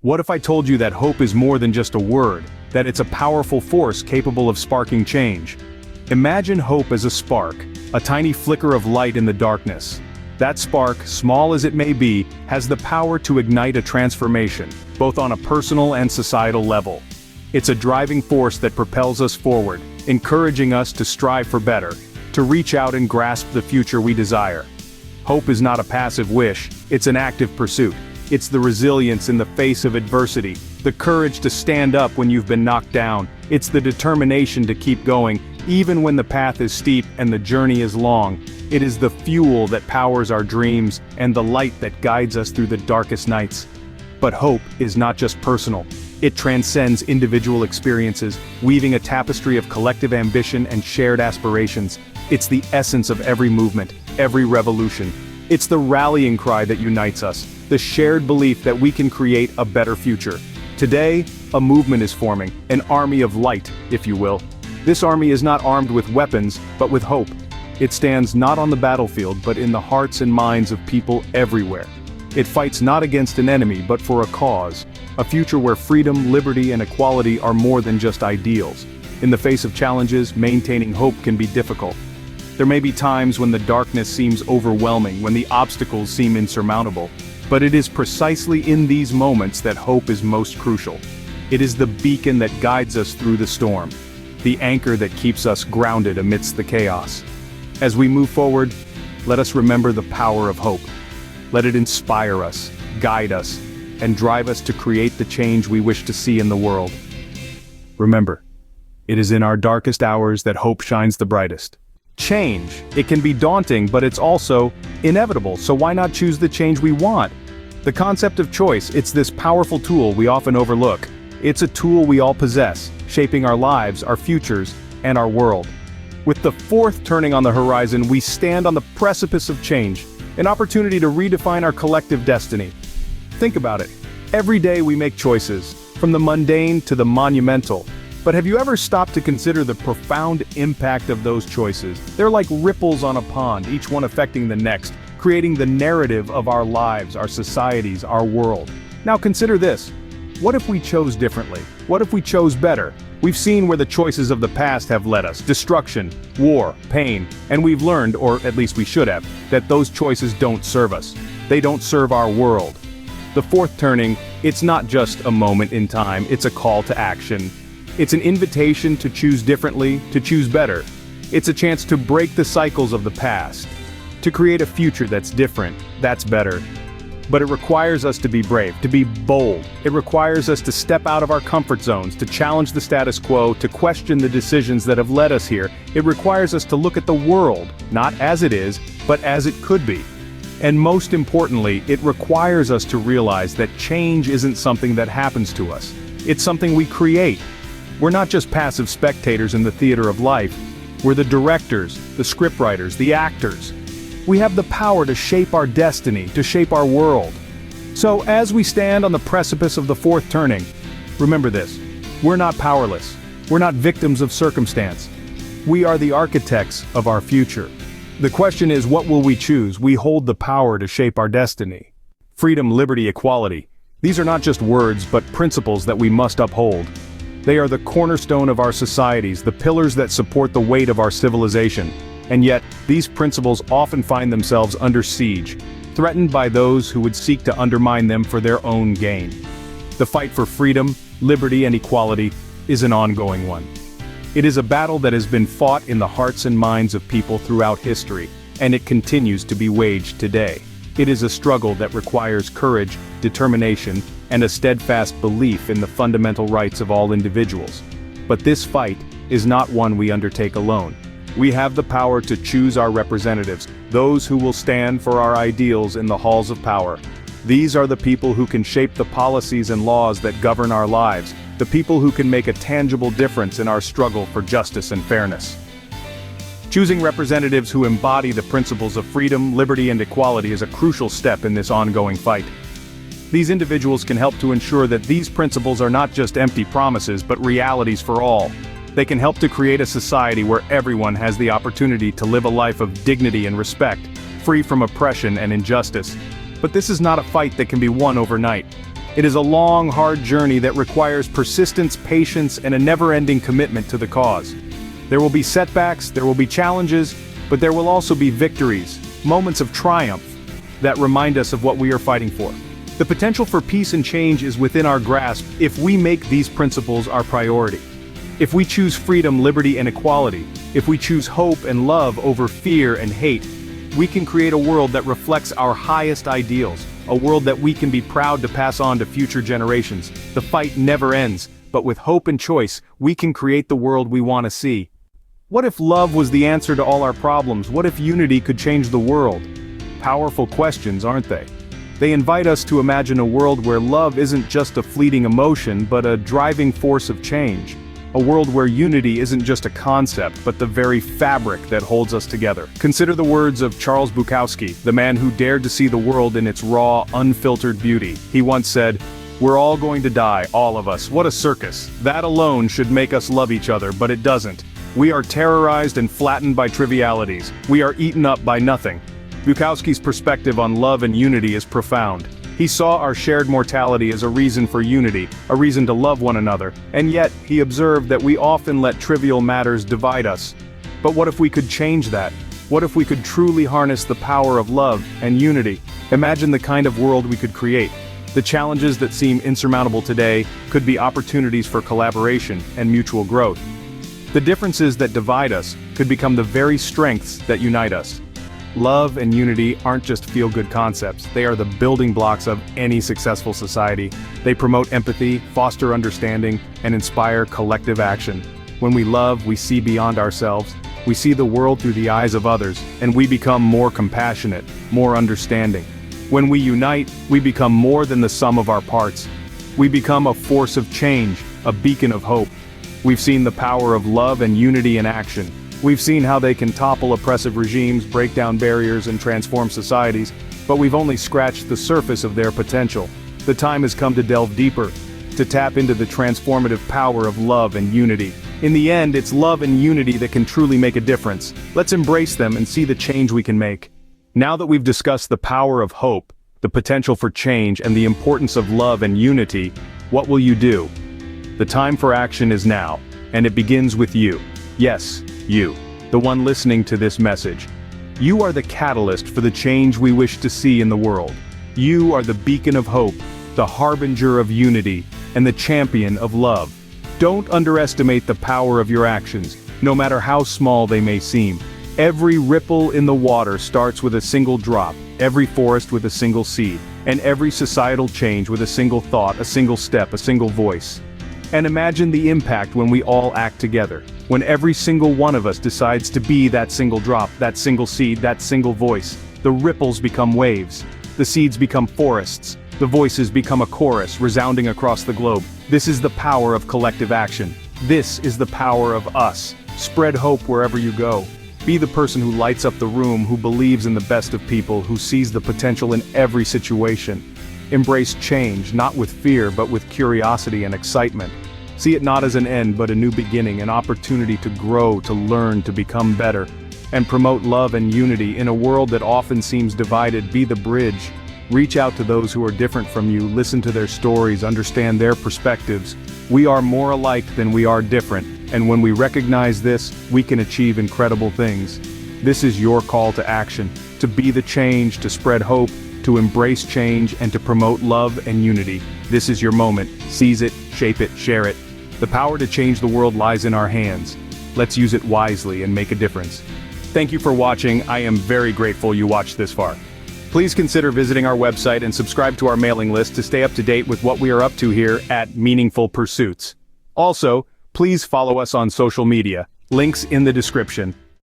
What if I told you that hope is more than just a word, that it's a powerful force capable of sparking change? Imagine hope as a spark, a tiny flicker of light in the darkness. That spark, small as it may be, has the power to ignite a transformation, both on a personal and societal level. It's a driving force that propels us forward, encouraging us to strive for better, to reach out and grasp the future we desire. Hope is not a passive wish, it's an active pursuit. It's the resilience in the face of adversity, the courage to stand up when you've been knocked down. It's the determination to keep going, even when the path is steep and the journey is long. It is the fuel that powers our dreams and the light that guides us through the darkest nights. But hope is not just personal. It transcends individual experiences, weaving a tapestry of collective ambition and shared aspirations. It's the essence of every movement, every revolution. It's the rallying cry that unites us, the shared belief that we can create a better future. Today, a movement is forming, an army of light, if you will. This army is not armed with weapons, but with hope. It stands not on the battlefield but in the hearts and minds of people everywhere. It fights not against an enemy but for a cause, a future where freedom, liberty, and equality are more than just ideals. In the face of challenges, maintaining hope can be difficult. There may be times when the darkness seems overwhelming, when the obstacles seem insurmountable. But it is precisely in these moments that hope is most crucial. It is the beacon that guides us through the storm, the anchor that keeps us grounded amidst the chaos. As we move forward, let us remember the power of hope. Let it inspire us, guide us, and drive us to create the change we wish to see in the world. Remember, it is in our darkest hours that hope shines the brightest. Change, it can be daunting, but it's also inevitable, so why not choose the change we want? The concept of choice, it's this powerful tool we often overlook. It's a tool we all possess, shaping our lives, our futures, and our world. With the fourth turning on the horizon, we stand on the precipice of change, an opportunity to redefine our collective destiny. Think about it. Every day we make choices, from the mundane to the monumental. But have you ever stopped to consider the profound impact of those choices? They're like ripples on a pond, each one affecting the next, creating the narrative of our lives, our societies, our world. Now consider this. What if we chose differently? What if we chose better? We've seen where the choices of the past have led us: destruction, war, pain, and we've learned, or at least we should have, that those choices don't serve us. They don't serve our world. The fourth turning, it's not just a moment in time, it's a call to action. It's an invitation to choose differently, to choose better. It's a chance to break the cycles of the past, to create a future that's different, that's better. But it requires us to be brave, to be bold. It requires us to step out of our comfort zones, to challenge the status quo, to question the decisions that have led us here. It requires us to look at the world, not as it is, but as it could be. And most importantly, it requires us to realize that change isn't something that happens to us. It's something we create. We're not just passive spectators in the theater of life. We're the directors, the scriptwriters, the actors. We have the power to shape our destiny, to shape our world. So as we stand on the precipice of the fourth turning, remember this: we're not powerless. We're not victims of circumstance. We are the architects of our future. The question is, what will we choose? We hold the power to shape our destiny. Freedom, liberty, equality. These are not just words, but principles that we must uphold. They are the cornerstone of our societies, the pillars that support the weight of our civilization. And yet, these principles often find themselves under siege, threatened by those who would seek to undermine them for their own gain. The fight for freedom, liberty, and equality is an ongoing one. It is a battle that has been fought in the hearts and minds of people throughout history, and it continues to be waged today. It is a struggle that requires courage, determination, and a steadfast belief in the fundamental rights of all individuals. But this fight is not one we undertake alone. We have the power to choose our representatives, those who will stand for our ideals in the halls of power. These are the people who can shape the policies and laws that govern our lives, the people who can make a tangible difference in our struggle for justice and fairness. Choosing representatives who embody the principles of freedom, liberty, and equality is a crucial step in this ongoing fight. These individuals can help to ensure that these principles are not just empty promises but realities for all. They can help to create a society where everyone has the opportunity to live a life of dignity and respect, free from oppression and injustice. But this is not a fight that can be won overnight. It is a long, hard journey that requires persistence, patience, and a never-ending commitment to the cause. There will be setbacks, there will be challenges, but there will also be victories, moments of triumph, that remind us of what we are fighting for. The potential for peace and change is within our grasp if we make these principles our priority. If we choose freedom, liberty, and equality, if we choose hope and love over fear and hate, we can create a world that reflects our highest ideals, a world that we can be proud to pass on to future generations. The fight never ends, but with hope and choice, we can create the world we want to see. What if love was the answer to all our problems? What if unity could change the world? Powerful questions, aren't they? They invite us to imagine a world where love isn't just a fleeting emotion, but a driving force of change. A world where unity isn't just a concept, but the very fabric that holds us together. Consider the words of Charles Bukowski, the man who dared to see the world in its raw, unfiltered beauty. He once said, "We're all going to die, all of us. What a circus. That alone should make us love each other, but it doesn't. We are terrorized and flattened by trivialities. We are eaten up by nothing." Bukowski's perspective on love and unity is profound. He saw our shared mortality as a reason for unity, a reason to love one another, and yet, he observed that we often let trivial matters divide us. But what if we could change that? What if we could truly harness the power of love and unity? Imagine the kind of world we could create. The challenges that seem insurmountable today could be opportunities for collaboration and mutual growth. The differences that divide us could become the very strengths that unite us. Love and unity aren't just feel-good concepts, they are the building blocks of any successful society. They promote empathy, foster understanding, and inspire collective action. When we love, we see beyond ourselves, we see the world through the eyes of others, and we become more compassionate, more understanding. When we unite, we become more than the sum of our parts. We become a force of change, a beacon of hope. We've seen the power of love and unity in action. We've seen how they can topple oppressive regimes, break down barriers, and transform societies, but we've only scratched the surface of their potential. The time has come to delve deeper, to tap into the transformative power of love and unity. In the end, it's love and unity that can truly make a difference. Let's embrace them and see the change we can make. Now that we've discussed the power of hope, the potential for change, and the importance of love and unity, what will you do? The time for action is now, and it begins with you. Yes, you, the one listening to this message. You are the catalyst for the change we wish to see in the world. You are the beacon of hope, the harbinger of unity, and the champion of love. Don't underestimate the power of your actions, no matter how small they may seem. Every ripple in the water starts with a single drop, every forest with a single seed, and every societal change with a single thought, a single step, a single voice. And imagine the impact when we all act together, when every single one of us decides to be that single drop, that single seed, that single voice. The ripples become waves, the seeds become forests, the voices become a chorus resounding across the globe. This is the power of collective action. This is the power of us. Spread hope wherever you go. Be the person who lights up the room, who believes in the best of people, who sees the potential in every situation. Embrace change, not with fear, but with curiosity and excitement. See it not as an end, but a new beginning, an opportunity to grow, to learn, to become better. And promote love and unity in a world that often seems divided. Be the bridge. Reach out to those who are different from you, listen to their stories, understand their perspectives. We are more alike than we are different, and when we recognize this, we can achieve incredible things. This is your call to action, to be the change, to spread hope, to embrace change, and to promote love and unity. This is your moment. Seize it, shape it, share it. The power to change the world lies in our hands. Let's use it wisely and make a difference. Thank you for watching. I am very grateful you watched this far. Please consider visiting our website and subscribe to our mailing list to stay up to date with what we are up to here at Meaningful Pursuits. Also, please follow us on social media, links in the description.